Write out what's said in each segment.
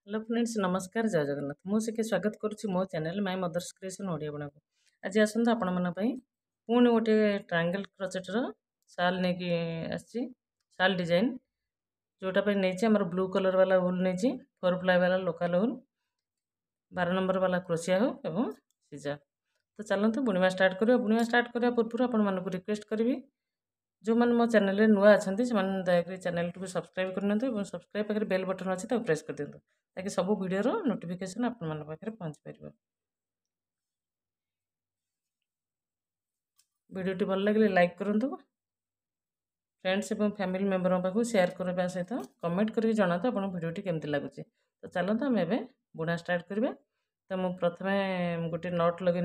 Hello friends नमस्कार जय जगन्नाथ मुझे स्वागत करुच्ची मो channel my mother's creation Odia बना को आज आसतु आपण मन पुणी गोटे ट्रायंगल क्रोचेटर साल नहीं आसी साल डिजाइन जोटा नहीं आम ब्लू कलर वाला वुल नहीं 4 प्लाई वाला लोकल वुल 12 नंबर वाला क्रोशिया हो एवं सीजा तो चलते बुणवा स्टार्ट करिया बुणवा स्टार्ट करने पूर्व आपण मानक रिक्वेस्ट करी जो मैंने मो चैनल नुआ अच्छा से दयाकोरी चैनल को सब्सक्राइब करना सब्सक्राइब पाखे बेल बटन अच्छी तो प्रेस कर दिखाँ ताकि सब वीडियो नोटिफिकेशन आपण मान पाखे पहुँच पार वीडियोटी भल लगे लाइक करूँ फ्रेंड्स और फैमिली मेंबर पाखु शेयर करने सहित कमेंट करके जनातु आप वीडियोटी केमती लगुच तो चलते आम एवं बुणा स्टार्ट करवा तो मुझे प्रथम गोटे नट लगे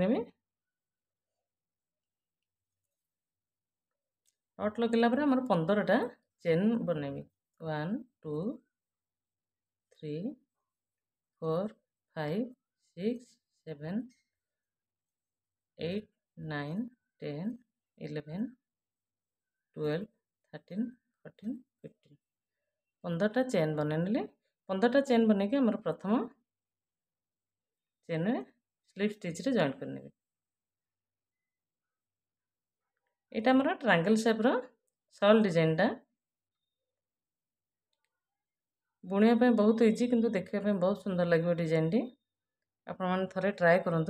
नट लगेला आम 15टा चेन बनैबी 1 2 3 4 5 6 7 8 9 10 11 12 13 14 15 15टा चेन बनैली 15टा चेन बनैकी आम प्रथम चेन स्लिप स्टिच रे जॉइन करने यहाँ आम ट्रायंगल शेप शॉल डिजाइन टा बुणिया बहुत इजी किंतु देखा बहुत सुंदर लगे डिजाइन टी आपण थे ट्राए करूँ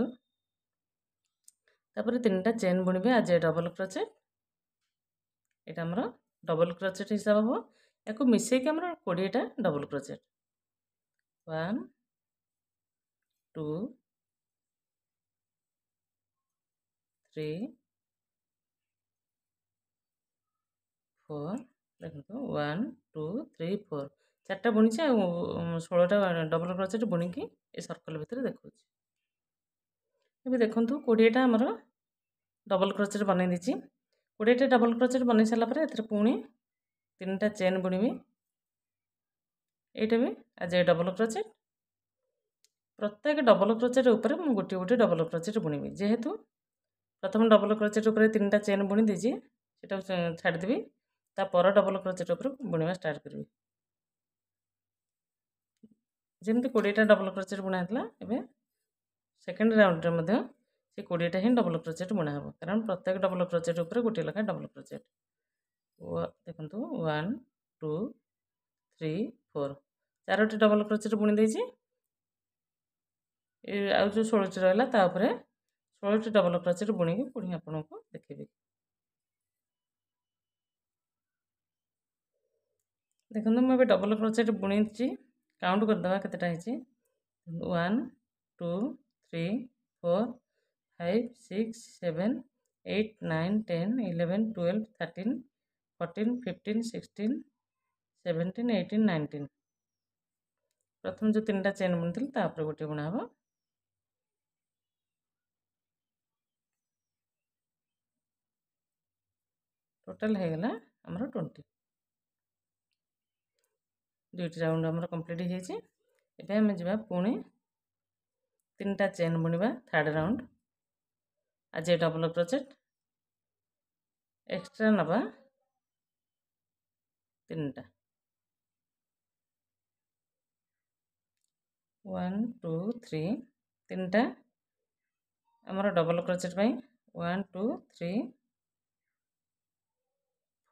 तापर 3टा चेन बुणवे आज डबल क्रोचेट यहाँ आमर डबल क्रोचेट हिसाब हम या मिसेक आम 20टा डबल क्रोचेट 1 2 3 4 देखो 1 2 3 4 4टा बुणी 16टा डबल क्रोचेट बुणिकी ए सर्कल भितर देखा देखु 20टा आमर डबल क्रोचेट बन देती 20टा डबल क्रोचेट बन सारापर ए पुणी 3टा चेन बुणवी यहाँ भी आज डबल क्रोचेट प्रत्येक डबल क्रोचेट उपर मुझे गोटे गोटे डबल क्रोचेट बुणवी जेहेतु प्रथम डबल क्रोचेट उपर 3टा चेन बुणी देती छाड़देवी तापर डबल क्रोचेट उपर बुणवा स्टार्ट करी जमी 20टा डबल क्रोचेट बुणा एवं सेकेंड राउंड से 20टा ही डबल क्रोचेट बुणा हे कारण प्रत्येक डबल क्रोचेट उपर गोटे लखा डबल क्रोचेट देखो 1 2 3 4 4टी डबल क्रोचेट बुणी देती आउ जो 16टी रहा 16टी डबल क्रोचेट बुणिकी पुणी आपको देखेबी देखो मुझे डबल क्रोचेट बुणी काउंट करदे केतेटा है 1 2 3 4 5 6 7 8 9 10 11 12 13 14 15 16 17 18 19 प्रथम जो 3टा चेन बुणी तापर गोटे बुणा हम टोटाल हो गला आमर 20 दुईट राउंड आमर कंप्लीट हो आम जा पुणी 3टा चेन बुणवा थर्ड राउंड आज डबल क्रोचेट एक्स्ट्रा नवा 3टा 1 2 3 3टा आमर डबल क्रोचेट 1 2 3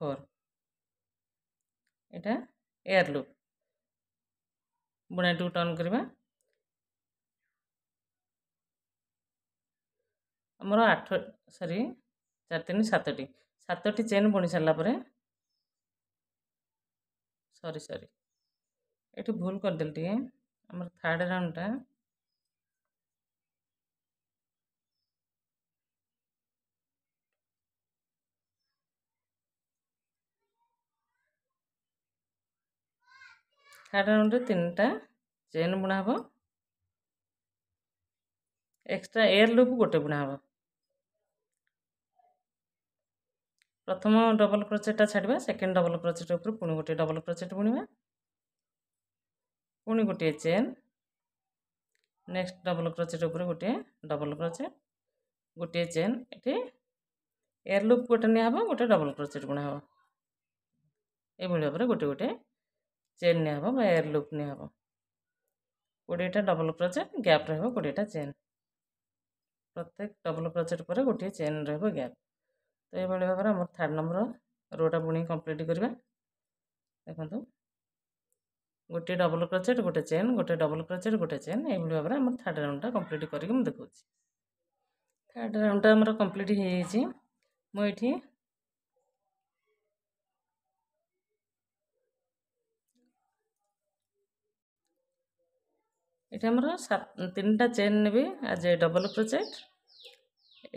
4 यहाँ एयर लूप बुणा टू टर्न करवा आमर 8 सॉरी 4 3 7टी चेन बुणी सारापर सॉरी ये भूल करदेली टे आमर थर्ड राउंडटा थर्ड राउंड 3टा चेन बुणा हम एक्स्ट्रा एयर लूप गोटे बुणा हम प्रथम डबल क्रोचेटा छाड़ा सेकेंड डबल क्रोचेट उपर पुणी गोटे डबल क्रोचेट बुणवा पुणी गोटे चेन नेक्स्ट डबल क्रोचेट उपर गोटे डबल क्रोचेट गोटे चेन ये एयर लूप गोटे निहब गोटे डबल क्रोचेट बुणा हम ये भाव गोटे गोटे चेन निहब एयर लूप निहब 20टा डबल क्रोचेट गैप रहिबो 20टा चेन प्रत्येक डबल क्रोचेट पर गोटे चेन रहिबो गैप। तो ये भाव आम थर्ड नंबर रोटा बुणी कंप्लीट करवा। देखो गोटे डबल क्रोचेट गोटे चेन गोटे डबल क्रोचेट गोटे चेन ये भाव में आम थर्ड राउंडटा कंप्लीट करके देखा। थर्ड राउंडटा आम कंप्लीट हो मुझे ये आमर 3टा चेन ने आज double crochet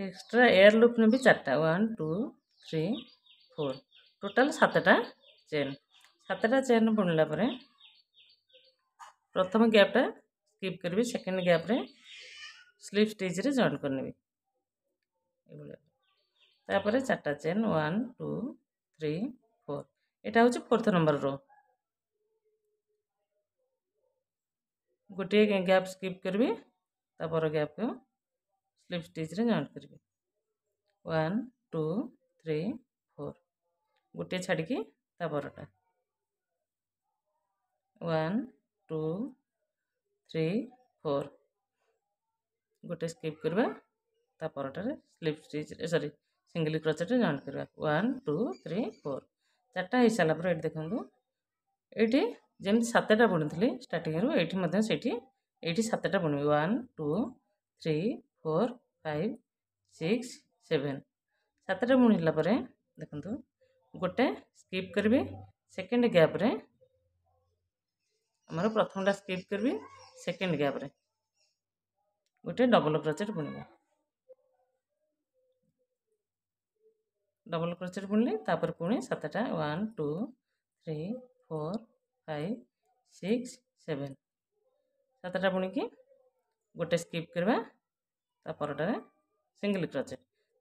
extra air loop ने 4टा 1 2 3 4 टोटाल 7टा चेन 7टा चेन बुणला प्रथम गैपटा स्किप करी सेकेंड गैप रे स्लिप स्टिच रे जॉइन करनेबी तापर 4टा चेन 1 2 3 4 एटा होची फोर्थ नंबर रो गोटे गैप स्किप करी तापर गैप को स्लिप स्टिच रे जॉइन करी 1 2 3 4 गोटे छाड़ी की तापरटा 1 2 3 4 गोटे स्किप करवा तापरटारे slip stitch sorry single crochet join करवा 1 2 3 4 4टा हो सारा पर ये देखो ये जमी 7टा बुणी स्टार्टिंग रू ये 7टा बुणी 1 2 3 4 5 6 7 7टा बुणीला देखो गोटे स्किप करी सेकेंड गैप रे आमर प्रथमटा स्किप करी सेकेंड गैप रे गोटे डबल क्रोचेट बुणवा डबल क्रोचेट बुणली तापर पुणी 7टा 1 2 3 4 5 6 7 7टा बुणी की गोटे स्किप करवा तापरटारे सिंगल क्रोचेट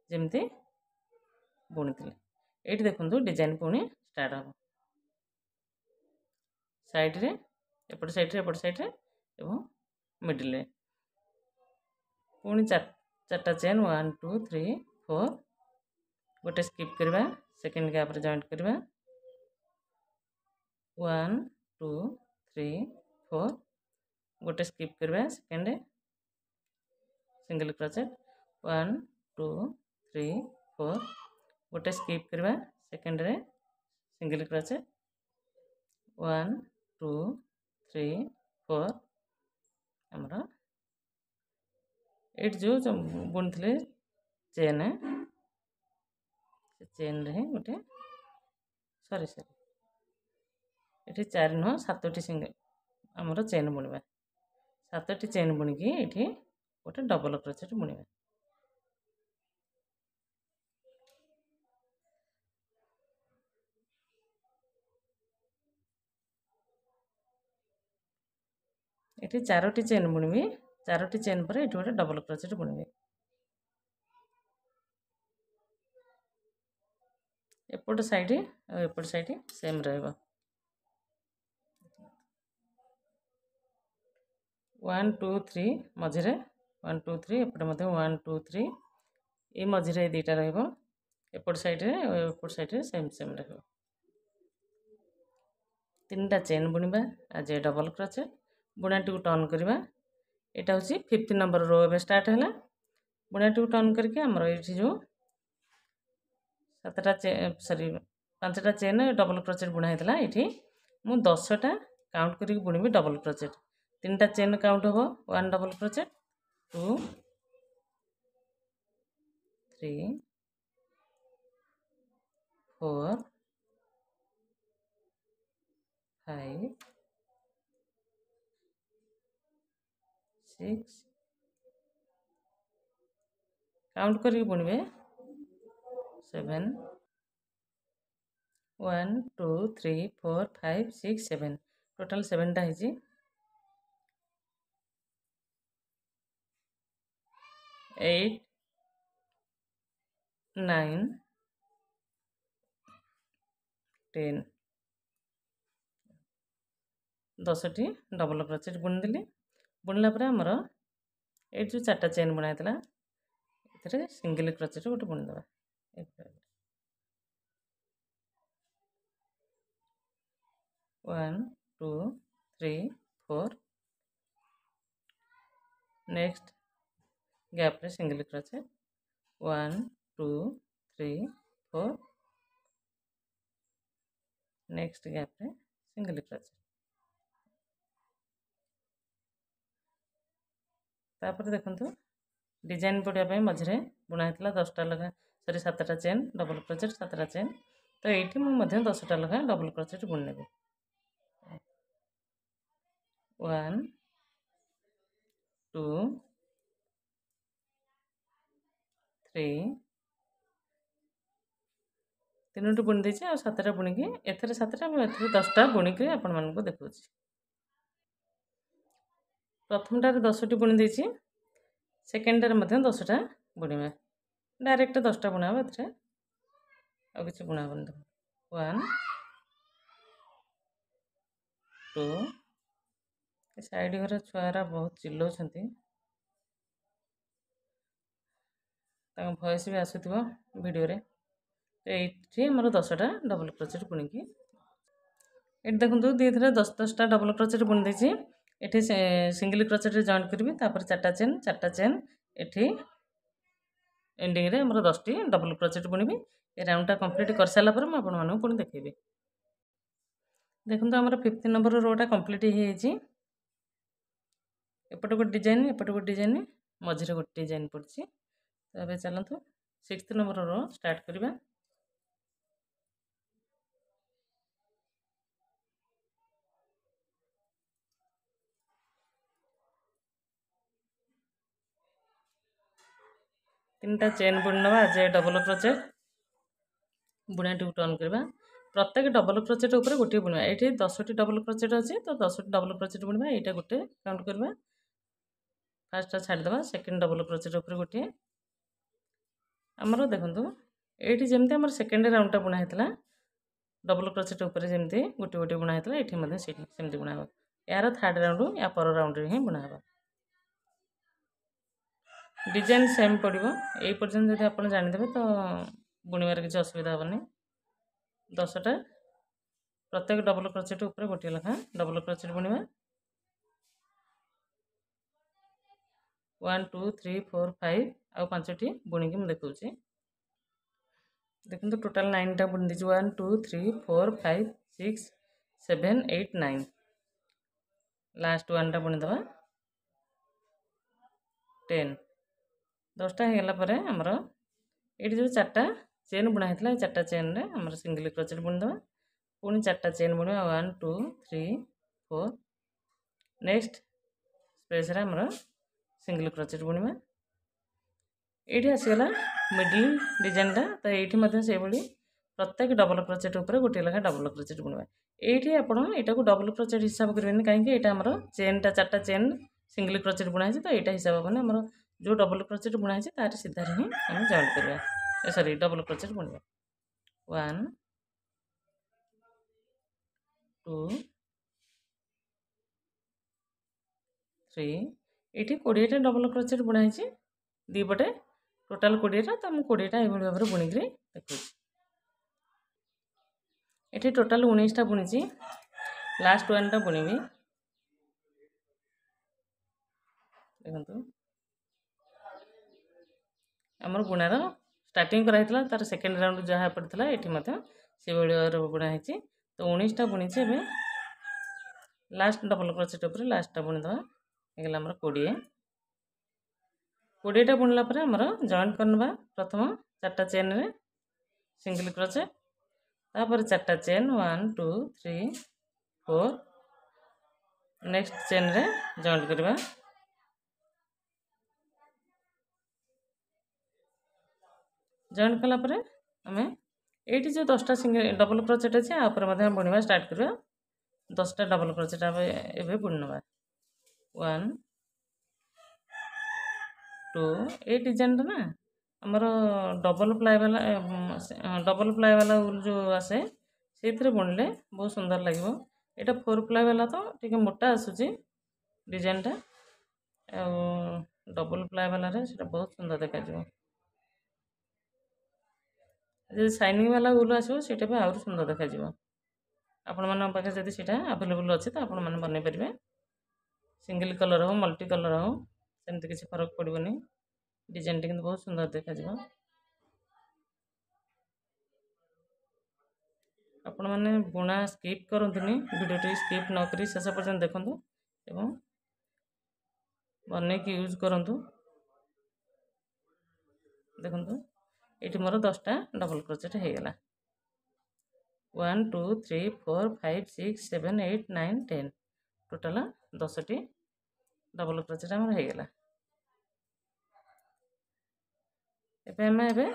जमती बुणी ये देखो डिजाइन पुणी स्टार्ट हम साइड रे एपट साइड रे एवं मिडिल रे पुणी 4टा चेन 1 2 3 4 गोटे स्किप करवा सेकेंड गैप रे जॉइन करवा 1 2 3 4 गोटे स्किप करवा सेकेंड सिंगल क्रोचेट 1 2 3 4 गोटे स्किप करवा सेकेंड रे सिंगल क्रोचेट 1 2 3 4 आमर ये जो बुणी चेन चेन रे गोटे सॉरी ये 4 नुह 7टी सिंगल आमर चेन बुणवा 7टी चेन बुणिकी ये गोटे डबल क्रोचेट बुणवा ये 4टी चेन बुणवी 4टी चेन पर ये गोटे डबल क्रोचेट बुणवी एपट साइड सेम रहिबो 1 2 3 मझिरे 1 2 3 एपटे 1 2 3 ये मझिरे दीटा रहिबो एपट साइड रे सेम रहिबो 3टा चेन बुणवा आज डबल क्रोचेट बुणाटी को टर्न करवा एटा होची 5th नंबर रो ए स्टार्ट हैला बुणाटी को टर्न करके हमर एठी जो 7टा सॉरी 5टा चेन डबल क्रोचेट बुणा हेतला एठी मु 10टा काउंट करी बुणीबी डबल क्रोचेट 3टा चेन काउंट हो 1 डबल क्रोचेट 2 3 4 5 6 काउंट करी बुणीबे 7 1 2 3 4 5 6 7 टोटल 7टा है 8 9 10 10टी डबल क्रोचेट बुणीदेली बुणला आमर ये जो 4टा चेन बुणा होता ये सिंगल क्रोचेट गोटे बुणीदेवा 1 2 3 4 नेक्स्ट गैप रे सिंगल क्रोचेट 1 2 3 4 नेक्स्ट गैप रे सिंगल क्रोचेट तापर देखंतु डिजाइन पड़िया मझे बुना होता 10टा लगा सॉरी 7टा चेन डबल क्रोचेट 7टा चेन तो ये मुझे 10टा लगा डबल क्रोचेट बुन नेबी 1 2 3 तीनोटी बुणी देछि आ 7टा बुणिकी एथरे 7टा एथरे 10टा बुणिकी आपण मानको देखौछि प्रथमटारे 10टी बुणी देछि सेकेंडटारे मध्ये 10टा बुणीबा डायरेक्ट 10टा बुणाबा एथरे आ किछि बुणा बन 1 2 साइड घर छुआरा बहुत चिल्लाउछंती ताଙ୍କ भॉइस भी आसुथिबो वीडियो रे ये आमर 10टा डबल क्रोचेट बुणिकी ये देखो दी थरे 10टा डबल क्रोचेट बुणी देछि एठी सिंगल क्रोचेट रे जॉइन करबी तापर 4टा चेन एठी एंडिंग रे आमर 10टी डबल क्रोचेट बुणीबी ए राउंडटा कंप्लीट कर साला पर म आपण मानु पुणी देखेबी देखो आमर 5th नंबर रोटा कंप्लीट हे छि एपट को डिजाइन मझिरे गोटे डिजाइन पड़छि तबे चलंतु 6th नंबर रो स्टार्ट करबा तीनटा चेन बुणनवा जे डबल क्रोचेट बुणाटी टर्न करबा प्रत्येक डबल क्रोचेट ऊपर गोटे बुणवा एठी 10टी डबल क्रोचेट अछि तो 10टी डबल क्रोचेट बुणवा एटा गोटे काउंट करबा फर्स्ट छाड़ दबा सेकंड डबल क्रोचेट ऊपर गोटे हमरो देखंतु एठी जेमते हमर सेकंड राउंडटा बुणा हेतला डबल क्रोचेट ऊपर जेमते गोटे गोटे बुणा हेतला एठी मध्ये सेमते बुणा हो यार थर्ड राउंड या पर राउंड रे ही बुणा हो डिजाइन सेम पड़ो यही पर्यटन जब आप जानीदे तो बुणवार किसी असुविधा हेनी 10टा प्रत्येक डबल क्रोचेट ऊपर गोटे लेखा डबल क्रोचेट बुणवा 1 2 3 4 5 आउ 5टी बुणिकी मुझे देखा देखो टोटाल 9टा बुणी दी 1 2 3 4 5 6 7 8 9 लास्ट 1टा बुणीदे 10 10टा होगा पर आमर ये जो 4टा चेन बुणा होता 4टा चेन रे आमर सिंगल क्रोचेट बुणीदे पुणी 4टा चेन बुणवा 1 2 3 4 नेक्स्ट स्पेस रे आमर सिंगल क्रोचेट बुणवा ये आसीगला मिडिल डिजाइनटा तो ये से भाई प्रत्येक डबल क्रोचेट ऊपर गोटे लेखा डबल क्रोचेट बुणवा ये आपड़ यहाँ को डबल क्रोचेट हिसाब करेंगे कहीं आमर चेनटा 4टा चेन सिंगल क्रोचेट बुणा है तो यहाँ हिसाब हेनी आमर जो डबल क्रोचेट बुणा है तार सीधा ही आम जॉइन करवा सॉरी डबल क्रोचेट बुणवा 1 2 3 ये 20टा डबल क्रोचेट बुणा है दी पटे टोटाल 20टा तो मुझे 20टा ये भाव में बुणिक देखा ये टोटाल 19टा बुणी लास्ट 1टा बुणीबी देखो आमर बुणार स्टार्टिंग कराइला तार सेकेंड राउंड जहाँ पड़ता ये से भाव बुणा है तो 19टा बुणी लास्ट डबल क्रोचेट उपर लास्टा बुणीदे होगा आमर 20टा बुणला आमर जॉइन करवा प्रथम 4टा चेन रे सिंगल क्रोचेट तापर 4टा चेन 1 2 3 4 नेक्स्ट चेन रे जॉइन करवा जॉइन कला आम ये जो 10टा सिंगल डबल क्रोचेट अच्छे आपर बुणवा स्टार्ट करवा 10टा डबल क्रोचेट एवं बुणवा 1 2 ये डिजाइन ना आमर डबल प्लाई वाला उल जो आसे से बुणले बहुत सुंदर लगे यहाँ 4 प्लाई वाला तो टी मोटा आसूँ डिजाइनटा डबल प्लाई वाला बहुत सुंदर देखा शाइनिंग वाला उल आसो सीटा भी आहुरी सुंदर देखा आपण मान पाखे जब सीटा आवेलेबल अच्छे तो आपण मैंने बनई पारे सिंगल कलर हो मल्टी कलर हो सेमती किसी फरक पड़ोनी। डिजाइन किंतु बहुत सुंदर देखा जिवो। आपण मैंने बुणा स्किप करंतुनी, वीडियो टी स्किप न करी शेष पर्यंत देखंतु एवं बने की यूज करंतु। देखंतु एटी मोर 10टा डबल क्रोचेट हे गेला। 1 2 3 4 5 6 7 8 9 10 टोटल 10टी डबल क्रोचेट हमर हे गेला। एबे हम एबे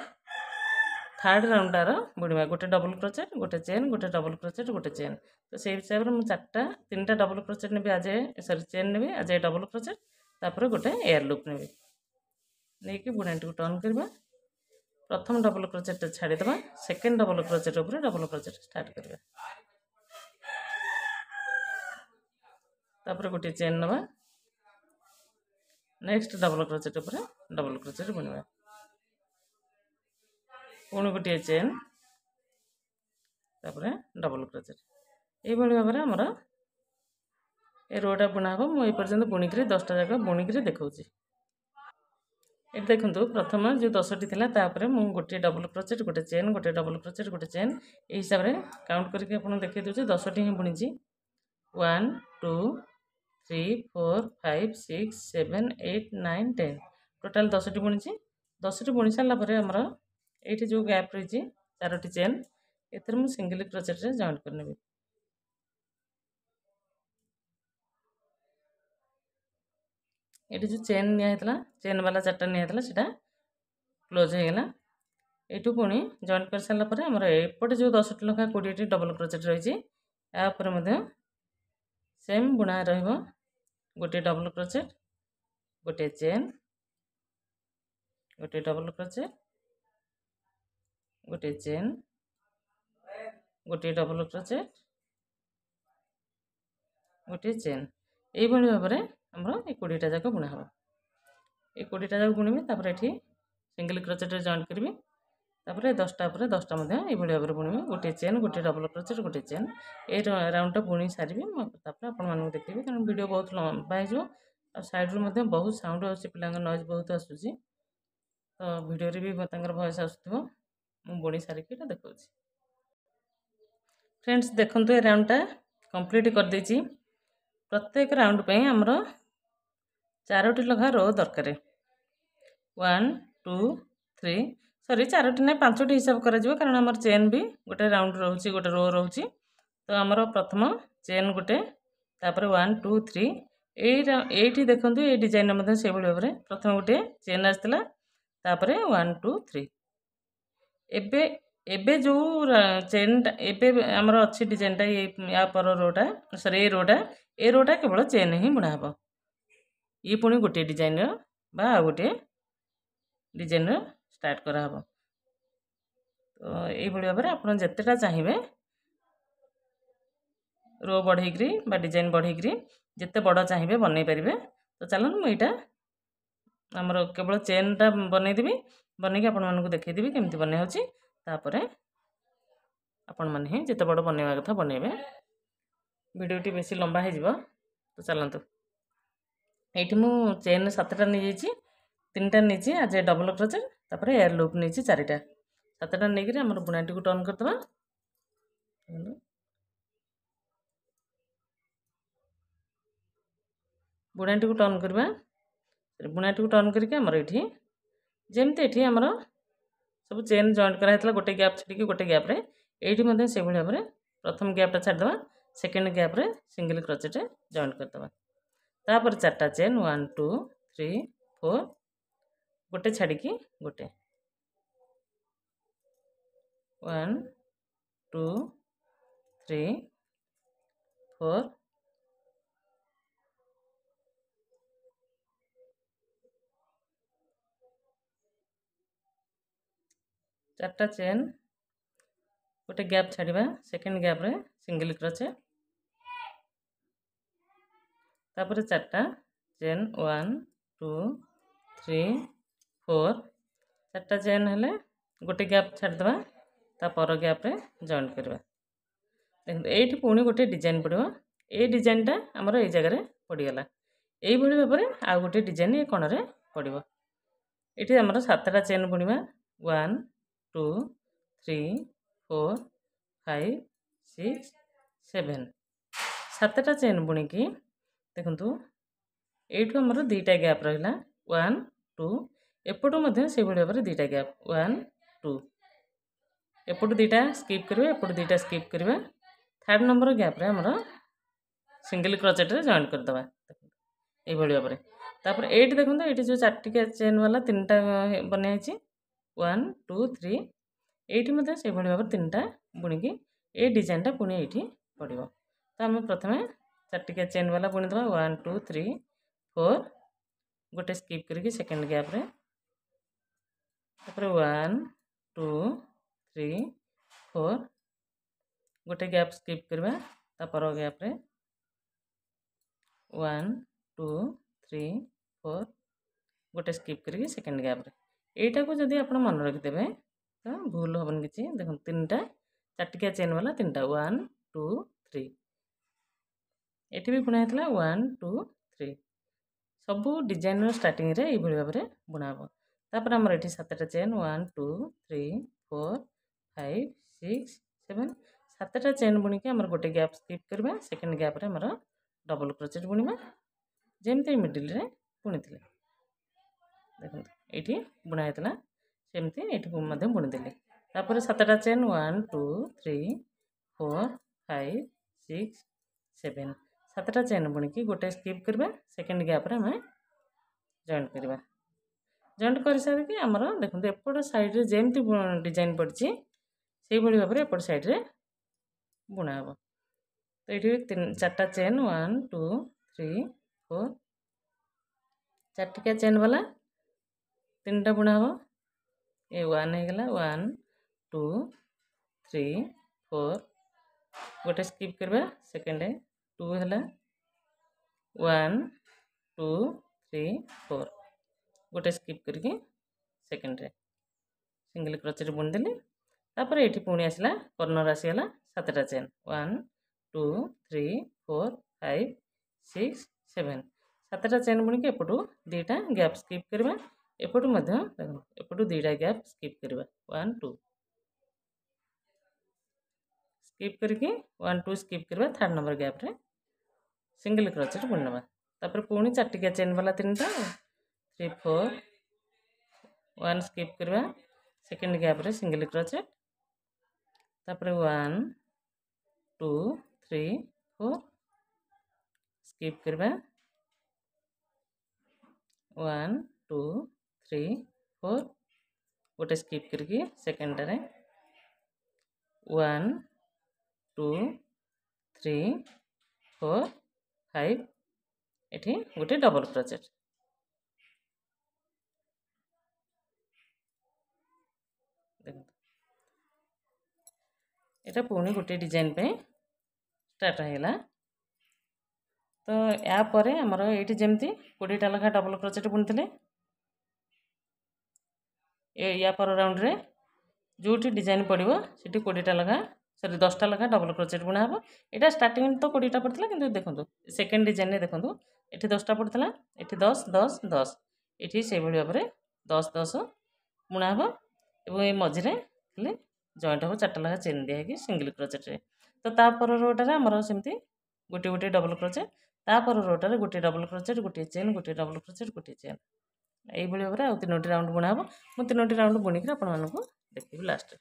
थर्ड राउंडार बुणिबा। गोटे डबल क्रोचेट, गोटे चेन, गोटे डबल क्रोचेट, गोटे चेन। तो से हिसाब रे मु तीनटा डबल क्रोचेट नेबी, आज सॉरी चेन नेबी, आज डबल क्रोचेट, तापर गोटे एयर लूप नेबी। नेकी बुणाटी को टर्न करबा। प्रथम डबल क्रोचेट छाड़ी दबा, सेकंड डबल क्रोचेट ऊपर डबल क्रोचेट स्टार्ट करबा। तापर गोटे चेन नबा, नेक्स्ट डबल क्रोचेट ऊपर डबल क्रोचेट बुणिबा। पुणी गोटे चेन, तापर डबल क्रोचेट। ये भाव में आमर ए रोटा बुणा हम। मुझे पर्यटन बुणिक 10टा जगह बुणिक देखा। ये देखो प्रथम जो 10टी थी मुझे गोटे डबल क्रोचेट, गोटे चेन, गोटे डबल क्रोचेट, गोटे चेन, ये हिसाब से काउंट करके देखिए दूसरे 10टी ही बुणी। 1 2 3 4 5 6 7 8 9 10 टोटाल 10टी बुणी। 10टी बुणी सारापर आमर ये जो गैप रही 4टी चेन, एथर मुझे सिंगल क्रोचेट रे जॉइन करनेबी। ये जो चेन निया चेन वाला 4टा निया से क्लोज हो गला। यू पुणी जॉइन कर सारापर आमर एपटे जो 10टी लखा 20टी डबल क्रोचेट रही है, सेम बुणा रहिबो। गोटे डबल क्रोचेट, गोटे चेन, गोटे डबल क्रोचेट, गोटे चेन, गोटे डबल क्रोचेट, गोटे चेन। ये भाव में आमर 20टा जाक बुणा हम। ये 20टा जाक बुणीबी, तापर एठी सिंगल क्रोचेट रे जॉइन करबी। तापर 10टा पर 10टा मध्य ये भाव में बुणीबी। गोटे चेन, गोटे डबल क्रोचेट, गोटे चेन। ये राउंडटा बुणी सारी तापर आपण मानू देखिए, कारण वीडियो बहुत लंबा हो साइड रू बहुत साउंड आसुची, पिलांग नॉइज बहुत आसुची। तो वीडियो रे भी वॉइस आसुथिबो। मु बुणी सारिकी देखा। फ्रेंड्स देखंतु ए राउंडटा कंप्लीट कर देछि। प्रत्येक राउंड पे आमर 4टी लखा रो दरकार। 1 2 3 सॉरी 4टी ना 5टी हिसाब करा जिवो, कारण आमर चेन भी गोटे राउंड रोची, गोटे रो रोची। तो आमर प्रथम चेन गोटे, तापर 1 2 3 एठी देखंतु ए डिजाइन मध्ये से भली भाबरे प्रथम गोटे चेन आस्तिला, तापर 1 2 3। एबे जो चेन एबे आमर अच्छी डिजाइन या पर रोटा सॉरी ए रोटा केवल चेन ही बुणा हम। ये पुणी गोटे डिजाइन बा गोटे डिजाइन स्टार्ट करा हम। तो ये भाव में आप जितेटा चाहिए रो बढ़ेकरी बा डिजाइन बढ़ेकरी जिते बड़ चाहिए बनई पारे। तो चलो मुझा आमर केवल चेनटा बनईदेवी, बनईकी आपण मानक देखईदेवी केमती बने होची। तापर आपण माने ही जिते बड़ बनवा कथा बनइबे। वीडियोटी बेसी लंबा हो जिवो। तो चलतु ये मु चेन 7टा नहीं जाइए, 3टा नहीं आज डबल क्रोचेट, तापर एयर लूप नहीं 4टा। 7टा नहीं आम बुणाटी को टर्न करदे। बुणाटी को टर्न करवा। बुणाटी को टर्न करके आमर ये जमती ये आमर सब चेन जॉइन कराइला गोटे गैप छाड़ी गोटे गैप रे ये से भाव में प्रथम गैपटा छाड़देवा, सेकेंड गैप रे सिंगल क्रोचेट जॉइन करदेवा। तापर 4टा चेन 1 2 3 4 गोटे छाड़ी गोटे 1 2 3 4 4टा चेन गोटे गैप छाड़वा, सेकेंड गैप रे सिंगल क्रोचेट, तापर 4टा चेन 1 2 3 4 4टा चेन हेले गोटे गैप छाड़देवा, तापर गैप रे जॉइन करवा। देखो ये पुणी गोटे डिजाइन पड़ो। ये डिजाइनटा आमर ये जगह पड़गला। এইଭଳି ଭାବରେ ଆଉ ଗୋଟେ ଡିଜାଇନ୍ ଏ କଣରେ ପଡ଼ିବ। ଏଠି ଆମର 7ଟା ଚେନ୍ ବୁଣିବା 1 2 3 4 5 6 7 7ଟା ଚେନ୍ ବୁଣିକି ଦେଖନ୍ତୁ ଏଇଠୁ ଆମର 2ଟା ଗ୍ୟାପ୍ ରହିଲା 1 2 ଏପଟୁ ମଧ୍ୟ ସେଇଭଳି ଭାବରେ 2ଟା ଗ୍ୟାପ୍ 1 2 ଏପଟୁ 2ଟା ସ୍କିପ୍ କରିବା ଏପଟୁ 2ଟା ସ୍କିପ୍ କରିବା 3rd ନମ୍ବର ଗ୍ୟାପ୍ରେ ଆମର ସିଙ୍ଗଲ କ୍ରୋଚେଟ୍ରେ ଜଏଣ୍ଟ କରିଦେବା এইଭଳି ଭାବରେ। ତାପରେ ଏଇଠି ଦେଖନ୍ତୁ ଏଇଠି ଯେଉଁ 4ଟିକିଆ ଚେନ୍ ବାଲା 3ଟା ବନିଆ ହେଇଛି 1 2 3 ଏଇଠି ମଧ୍ୟ ସେଇଭଳି ଭାବରେ 3ଟା ବୁଣିକି ଏଇ ଡିଜାଇନ୍ଟା ପୁଣି ଏଇଠି ପଡ଼ିବ। ତ ଆମେ ପ୍ରଥମେ 4ଟିକିଆ ଚେନ୍ ବାଲା ବୁଣିଦେବା 1 2 3 4 ଗୋଟେ ସ୍କିପ୍ କରିକି ସେକେଣ୍ଡ ଗ୍ୟାପ୍ରେ ତାପରେ 1 2 3 4 ଗୋଟେ ଗ୍ୟାପ୍ ସ୍କିପ୍ କରିବା ତାପର ଗ୍ୟାପ୍ରେ 1 2 3 4 ଗୋଟେ ସ୍କିପ୍ କରିକି ସେକେଣ୍ଡ ଗ୍ୟାପ୍ରେ এইটাକୁ ଯଦି ଆପଣ ମନେ ରଖିଦେବେ ତ ଭୁଲ ହେବନି କିଛି। ଦେଖନ୍ତୁ 3ଟା 4ଟିକିଆ ଚେନ୍ ବାଲା 3ଟା 1 2 3 ଏଠି ବି ବୁଣା ହେଇଥିଲା 1 2 3 ସବୁ ଡିଜାଇନର ଷ୍ଟାର୍ଟିଂରେ এইଭଳି ଭାବରେ ବୁଣା ହେବ। ତାପରେ ଆମର ଏଠି 7ଟା ଚେନ୍ 1 2 3 4 5 6 7 7ଟା ଚେନ୍ ବୁଣିକି ଆମର ଗୋଟେ ଗ୍ୟାପ୍ ସ୍କିପ୍ କରିବା ସେକେଣ୍ଡ ଗ୍ୟାପ୍ରେ ଆମର ଡବଲ କ୍ରୋଚେଟ୍ ବୁଣିବା ଯେମିତି ମିଡିଲରେ ବୁଣିଥିଲେ। ଦେଖନ୍ତୁ ଏଇଠି ବୁଣା ହେଇଥିଲା ସେମିତି ଏଇଠି ମଧ୍ୟ ବୁଣିଦେଲି। ତାପରେ 7ଟା ଚେନ୍ 1 2 3 4 5 6 7 7ଟା ଚେନ୍ ବୁଣିକି ଗୋଟେ ସ୍କିପ୍ କରିବା ସେକେଣ୍ଡ ଗ୍ୟାପ୍ରେ ଆମେ ଜଏଣ୍ଟ କରିବା। ଜଏଣ୍ଟ କରିସାରିକି ଆମର ଦେଖନ୍ତୁ ଏପଟ ସାଇଡ଼୍ରେ ଯେମିତି ଡିଜାଇନ୍ ପଡ଼ିଛି ସେଇଭଳି ଭାବରେ ଏପଟ ସାଇଡ଼୍ରେ ବୁଣା ହେବ। ତ ଏଇଠି 4ଟା ଚେନ୍ 1 2 3 4 4ଟିକିଆ ଚେନ୍ ବାଲା 3ଟା ବୁଣା ହେବ। ଏ 1 ହେଇଗଲା 1 2 3 4 ଗୋଟେ ସ୍କିପ୍ କରିବା ସେକେଣ୍ଡ 2 ହେଲା 1 2 3 4 ଗୋଟେ ସ୍କିପ୍ କରିକି ସେକେଣ୍ଡରେ ସିଙ୍ଗଲ କ୍ରୋଚେଟ୍ ବୁଣିଦେଲି। ତାପରେ ଏଇଠି ପୁଣି ଆସିଲା କର୍ଣ୍ଣର ଆସିଗଲା 7ଟା ଚେନ୍ 1 2 3 4 5 6 7 7ଟା ଚେନ୍ ବୁଣିକି ଏପଟୁ 2ଟା ଗ୍ୟାପ୍ ସ୍କିପ୍ କରିବା ଏପଟୁ ମଧ୍ୟ ଦେଖନ୍ତୁ ଏପଟୁ 2ଟା ଗ୍ୟାପ୍ ସ୍କିପ୍ କରିବା 1 2 ସ୍କିପ୍ କରିକି 1 2 ସ୍କିପ୍ କରିବା 3rd ନମ୍ବର ଗ୍ୟାପ୍ରେ ସିଙ୍ଗଲ କ୍ରୋଚେଟ୍ ବୁଣି ନେବା। ତାପରେ ପୁଣି 4ଟିକିଆ ଚେନ୍ ବାଲା 3ଟା 3 4 1 ସ୍କିପ୍ କରିବା ସେକେଣ୍ଡ ଗ୍ୟାପ୍ରେ ସିଙ୍ଗଲ କ୍ରୋଚେଟ୍ ତାପରେ 1 2 3 4 ସ୍କିପ୍ କରିବା 1 2 3 4 ଗୋଟେ ସ୍କିପ୍ କରିକି ସେକେଣ୍ଡରେ 1 2 3 4 5 ଏଠି ଗୋଟେ ଡବଲ କ୍ରୋଚେଟ୍। ଦେଖନ୍ତୁ এটা ପୁଣି ଗୋଟେ ଡିଜାଇନ୍ ପାଇଁ ଷ୍ଟାର୍ଟ ହେଇଗଲା। ତ ୟା ପରେ ଆମର ଏଇଠି ଯେମିତି 20ଟା ଲେଖା ଡବଲ କ୍ରୋଚେଟ୍ ବୁଣିଥିଲେ ୟା ପର ରାଉଣ୍ଡରେ ଯେଉଁଠି ଡିଜାଇନ୍ ପଡ଼ିବ ସେଠି 20ଟା ଲେଖା 10ଟା ଲେଖା ଡବଲ କ୍ରୋଚେଟ୍ ବୁଣା ହେବ। ଏଇଟା ଷ୍ଟାର୍ଟିଂ ତ 20ଟା ପଡ଼ିଥିଲା କିନ୍ତୁ ଦେଖନ୍ତୁ ସେକେଣ୍ଡ ଡିଜାଇନ୍ରେ ଦେଖନ୍ତୁ ଏଠି 10ଟା ପଡ଼ିଥିଲା ଏଠି 10 10 10 ଏଠି ସେଇଭଳି ଭାବରେ 10 10 ବୁଣା ହେବ ଏବଂ ଏ ମଝିରେ ଖାଲି ଜଏଣ୍ଟ ହେବ 4ଟା ଲେଖା ଚେନ୍ ଦିଆହେଇକି ସିଙ୍ଗଲ କ୍ରୋଚେଟ୍ରେ। ତ ତାପର ରୋଟାରେ ଆମର ସେମିତି ଗୋଟିଏ ଗୋଟିଏ ଡବଲ କ୍ରୋଚେଟ୍ ତାପର ରୋଟାରେ ଗୋଟିଏ ଡବଲ କ୍ରୋଚେଟ୍ ଗୋଟିଏ ଚେନ୍ ଗୋଟିଏ ଡବଲ କ୍ରୋଚେଟ୍ ଗୋଟିଏ ଚେନ୍ এইଭଳି ଭାବରେ ଆଉ 3ଟି ରାଉଣ୍ଡ ବୁଣା ହେବ। ମୁଁ 3ଟି ରାଉଣ୍ଡ ବୁଣିକି ଆପଣମାନଙ୍କୁ ଦେଖେଇବି ଲାଷ୍ଟରେ।